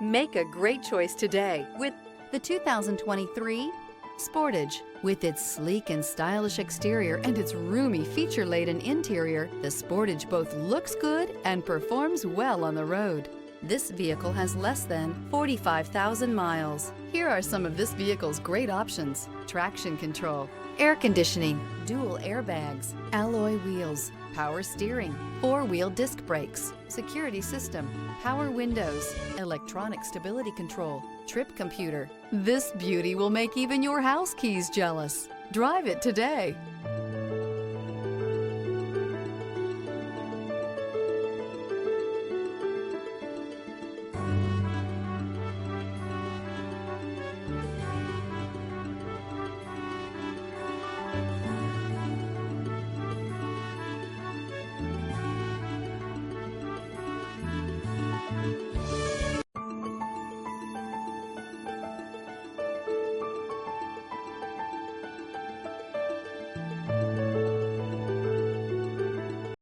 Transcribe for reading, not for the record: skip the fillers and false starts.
Make a great choice today with the 2023 Sportage. With its sleek and stylish exterior and its roomy feature-laden interior, the Sportage both looks good and performs well on the road. This vehicle has less than 45,000 miles. Here are some of this vehicle's great options: traction control, air conditioning, dual airbags, alloy wheels, power steering, four-wheel disc brakes, security system, power windows, electronic stability control, trip computer. This beauty will make even your house keys jealous. Drive it today.